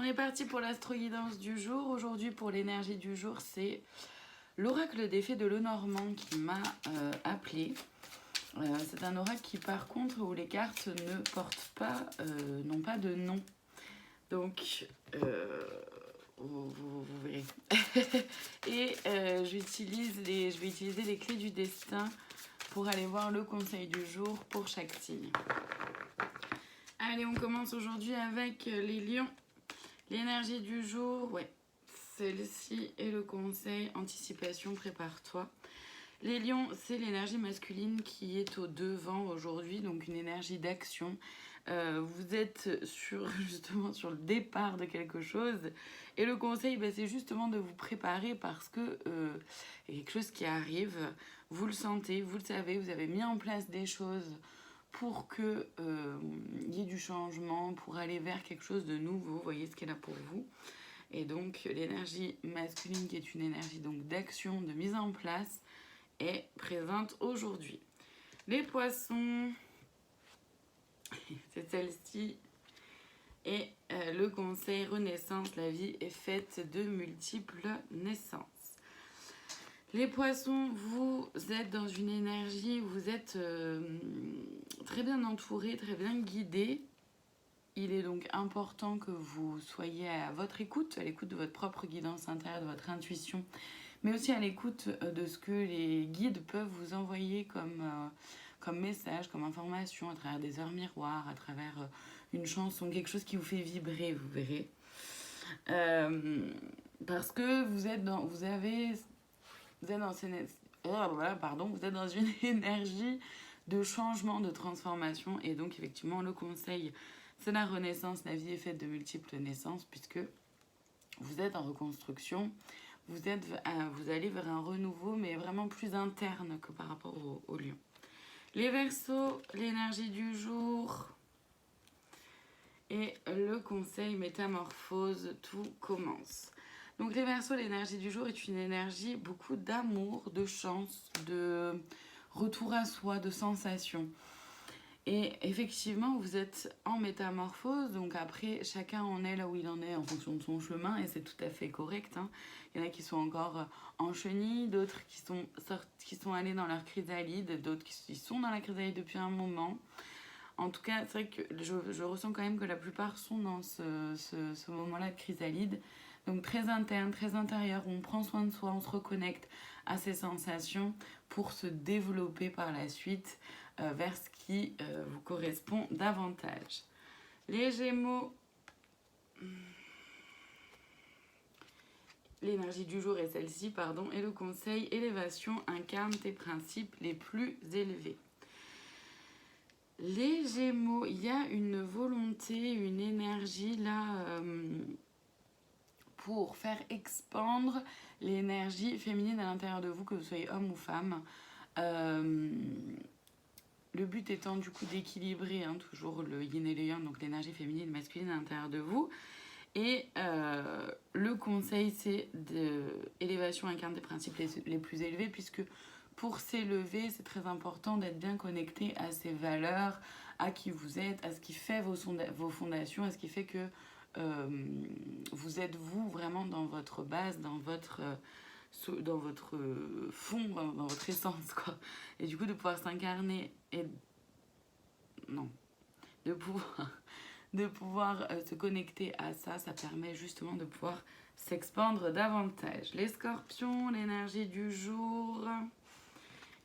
On est parti pour l'astro-guidance du jour. Aujourd'hui, pour l'énergie du jour, c'est l'oracle des fées de Lenormand qui m'a appelé. C'est un oracle qui, par contre, où les cartes ne portent pas, n'ont pas de nom. Donc, vous verrez. Et je vais utiliser les clés du destin pour aller voir le conseil du jour pour chaque signe. Allez, on commence aujourd'hui avec les lions. L'énergie du jour, ouais, celle-ci est le conseil, anticipation, prépare-toi. Les lions, c'est l'énergie masculine qui est au devant aujourd'hui, donc une énergie d'action. Vous êtes justement sur le départ de quelque chose. Et le conseil, c'est justement de vous préparer parce que il y a quelque chose qui arrive. Vous le sentez, vous le savez, vous avez mis en place des choses pour qu'il y ait du changement, pour aller vers quelque chose de nouveau. Vous voyez ce qu'elle a pour vous. Et donc, l'énergie masculine, qui est une énergie donc d'action, de mise en place, est présente aujourd'hui. Les poissons, c'est celle-ci. Et le conseil renaissance, la vie est faite de multiples naissances. Les poissons, vous êtes dans une énergie, vous êtes très bien entourés, très bien guidés. Il est donc important que vous soyez à votre écoute, à l'écoute de votre propre guidance intérieure, de votre intuition, mais aussi à l'écoute de ce que les guides peuvent vous envoyer comme message, comme information, à travers des heures miroirs, à travers une chanson, quelque chose qui vous fait vibrer, vous verrez. Parce que vous êtes dans une énergie de changement, de transformation. Et donc, effectivement, le conseil, c'est la renaissance. La vie est faite de multiples naissances puisque vous êtes en reconstruction. Vous allez vers un renouveau, mais vraiment plus interne que par rapport au lion. Les Verseaux, l'énergie du jour. Et le conseil métamorphose, tout commence. Donc les Verseaux, l'énergie du jour est une énergie beaucoup d'amour, de chance, de retour à soi, de sensation. Et effectivement, vous êtes en métamorphose, donc après, chacun en est là où il en est en fonction de son chemin, et c'est tout à fait correct. Hein. Il y en a qui sont encore en chenille, d'autres qui sont allés dans leur chrysalide, d'autres qui sont dans la chrysalide depuis un moment. En tout cas, c'est vrai que je ressens quand même que la plupart sont dans ce moment-là de chrysalide. Donc très interne, très intérieur, où on prend soin de soi, on se reconnecte à ses sensations pour se développer par la suite vers ce qui vous correspond davantage. Les Gémeaux, l'énergie du jour est celle-ci, et le conseil élévation incarne tes principes les plus élevés. Les Gémeaux, il y a une volonté, une énergie là pour faire expandre l'énergie féminine à l'intérieur de vous, que vous soyez homme ou femme. Le but étant du coup d'équilibrer toujours le yin et le yang, donc l'énergie féminine et masculine à l'intérieur de vous. Et le conseil, c'est d'élévation incarne des principes les plus élevés, puisque pour s'élever, c'est très important d'être bien connecté à ses valeurs, à qui vous êtes, à ce qui fait vos fondations, à ce qui fait que vous êtes vous vraiment dans votre base, dans votre fond, dans votre essence, quoi. Et du coup, de pouvoir s'incarner et... Non. De pouvoir se connecter à ça, ça permet justement de pouvoir s'expandre davantage. Les scorpions, l'énergie du jour.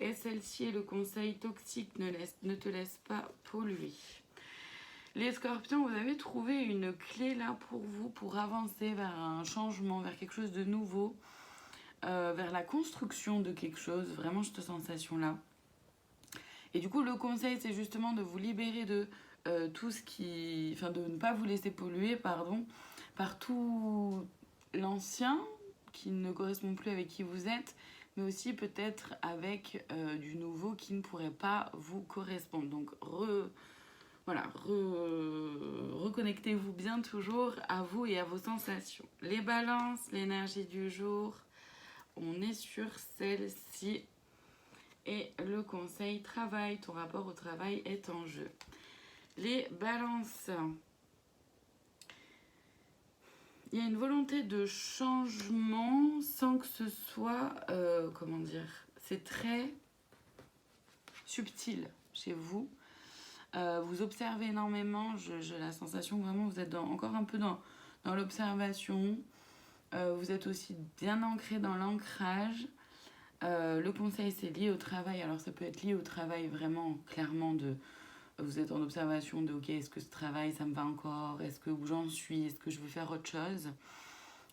Et celle-ci est le conseil toxique, ne te laisse pas polluer. Les scorpions, vous avez trouvé une clé là pour vous, pour avancer vers un changement, vers quelque chose de nouveau, vers la construction de quelque chose, vraiment cette sensation-là. Et du coup, le conseil, c'est justement de vous libérer de tout ce qui... Enfin, de ne pas vous laisser polluer, par tout l'ancien qui ne correspond plus avec qui vous êtes, mais aussi peut-être avec du nouveau qui ne pourrait pas vous correspondre. Donc, reconnectez-vous bien toujours à vous et à vos sensations. Les balances, l'énergie du jour, on est sur celle-ci. Et le conseil travail, ton rapport au travail est en jeu. Les balances. il y a une volonté de changement sans que ce soit, comment dire, c'est très subtil chez vous. Vous observez énormément, j'ai la sensation que vraiment vous êtes encore un peu dans l'observation. Vous êtes aussi bien ancré dans l'ancrage. Le conseil, c'est lié au travail. Alors ça peut être lié au travail vraiment clairement de... Vous êtes en observation de, ok, est-ce que ce travail, ça me va encore? Est-ce que où j'en suis? Est-ce que je veux faire autre chose?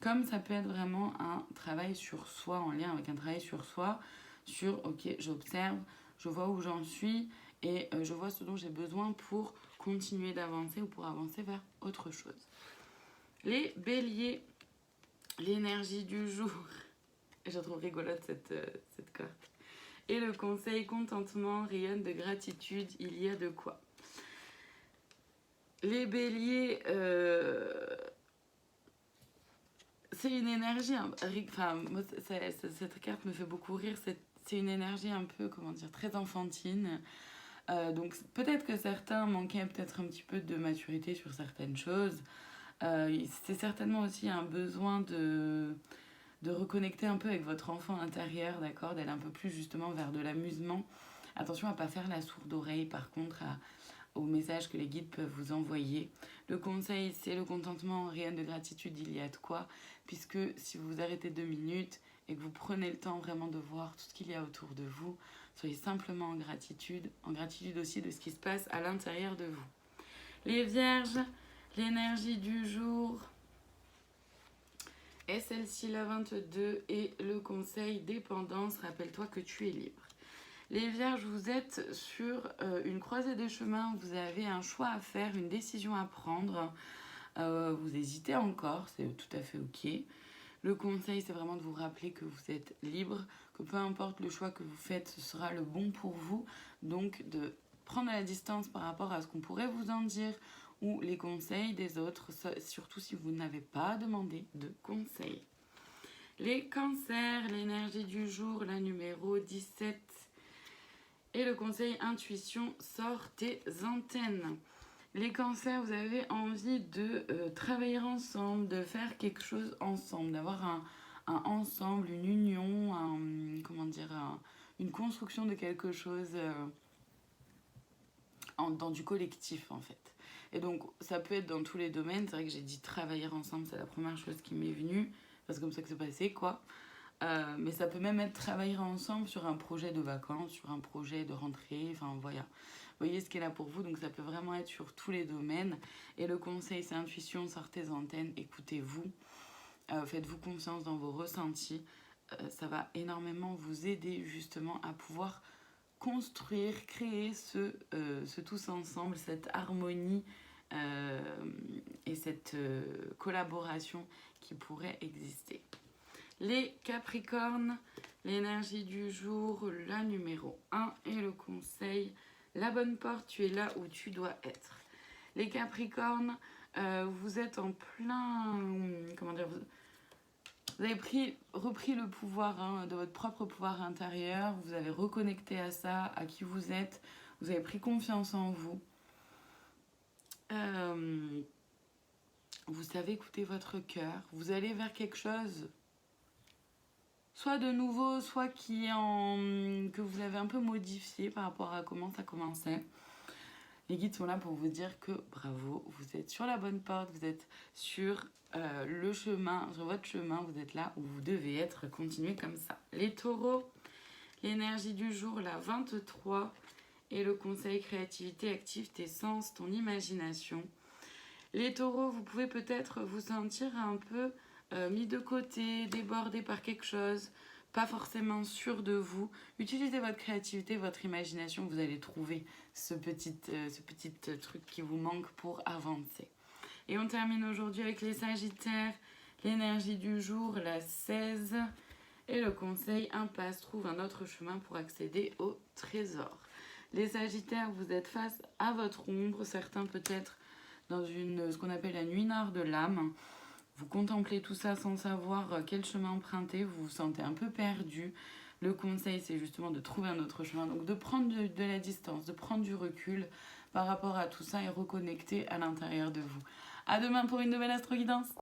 Comme ça peut être vraiment un travail sur soi, en lien avec un travail sur soi, sur, ok, j'observe, je vois où j'en suis et je vois ce dont j'ai besoin pour continuer d'avancer ou pour avancer vers autre chose. Les béliers, l'énergie du jour. Je trouve rigolote cette carte. Et le conseil contentement rayonne de gratitude, il y a de quoi. Les béliers, c'est une énergie, enfin, moi, cette carte me fait beaucoup rire, c'est une énergie un peu, comment dire, très enfantine. Donc peut-être que certains manquaient peut-être un petit peu de maturité sur certaines choses. C'est certainement aussi un besoin de reconnecter un peu avec votre enfant intérieur, d'accord, d'aller un peu plus justement vers de l'amusement. Attention à ne pas faire la sourde oreille par contre aux messages que les guides peuvent vous envoyer. Le conseil, c'est le contentement, rien de gratitude, il y a de quoi, puisque si vous vous arrêtez 2 minutes et que vous prenez le temps vraiment de voir tout ce qu'il y a autour de vous, soyez simplement en gratitude aussi de ce qui se passe à l'intérieur de vous. Les vierges, l'énergie du jour est celle-ci, la 22, et le conseil dépendance, rappelle-toi que tu es libre. Les vierges, vous êtes sur une croisée des chemins, vous avez un choix à faire, une décision à prendre, vous hésitez encore, c'est tout à fait ok. Le conseil, c'est vraiment de vous rappeler que vous êtes libre, que peu importe le choix que vous faites, ce sera le bon pour vous, donc de prendre la distance par rapport à ce qu'on pourrait vous en dire ou les conseils des autres, surtout si vous n'avez pas demandé de conseils. Les cancers, l'énergie du jour, la numéro 17. Et le conseil intuition, sort tes antennes. Les cancers, vous avez envie de travailler ensemble, de faire quelque chose ensemble, d'avoir un ensemble, une union, une construction de quelque chose dans du collectif en fait. Et donc ça peut être dans tous les domaines, c'est vrai que j'ai dit travailler ensemble, c'est la première chose qui m'est venue, parce que c'est comme ça que c'est passé quoi. Mais ça peut même être travailler ensemble sur un projet de vacances, sur un projet de rentrée, enfin voilà. Vous voyez ce qui est là pour vous, donc ça peut vraiment être sur tous les domaines. Et le conseil, c'est intuition, sortez des antennes, écoutez-vous, faites-vous confiance dans vos ressentis. Ça va énormément vous aider justement à pouvoir construire, créer ce tous ensemble, cette harmonie et cette collaboration qui pourrait exister. Les Capricornes, l'énergie du jour, la numéro 1 et le conseil, la bonne porte, tu es là où tu dois être. Les Capricornes, vous êtes en plein, vous avez repris le pouvoir de votre propre pouvoir intérieur, vous avez reconnecté à ça, à qui vous êtes, vous avez pris confiance en vous. Vous savez écouter votre cœur, vous allez vers quelque chose soit de nouveau, soit que vous avez un peu modifié par rapport à comment ça commençait. Les guides sont là pour vous dire que bravo, vous êtes sur la bonne porte, vous êtes sur le chemin, sur votre chemin, vous êtes là où vous devez être, continuez comme ça. Les taureaux, l'énergie du jour, la 23, et le conseil créativité, active tes sens, ton imagination. Les taureaux, vous pouvez peut-être vous sentir un peu mis de côté, débordé par quelque chose, pas forcément sûr de vous. Utilisez votre créativité, votre imagination, vous allez trouver ce petit truc qui vous manque pour avancer. Et on termine aujourd'hui avec les Sagittaires, l'énergie du jour, la 16, et le conseil impasse, trouve un autre chemin pour accéder au trésor. Les Sagittaires, vous êtes face à votre ombre, certains peut-être dans ce qu'on appelle la nuit noire de l'âme. Vous contemplez tout ça sans savoir quel chemin emprunter, vous vous sentez un peu perdu. Le conseil, c'est justement de trouver un autre chemin, donc de prendre de la distance, de prendre du recul par rapport à tout ça et reconnecter à l'intérieur de vous. À demain pour une nouvelle Astro Guidance.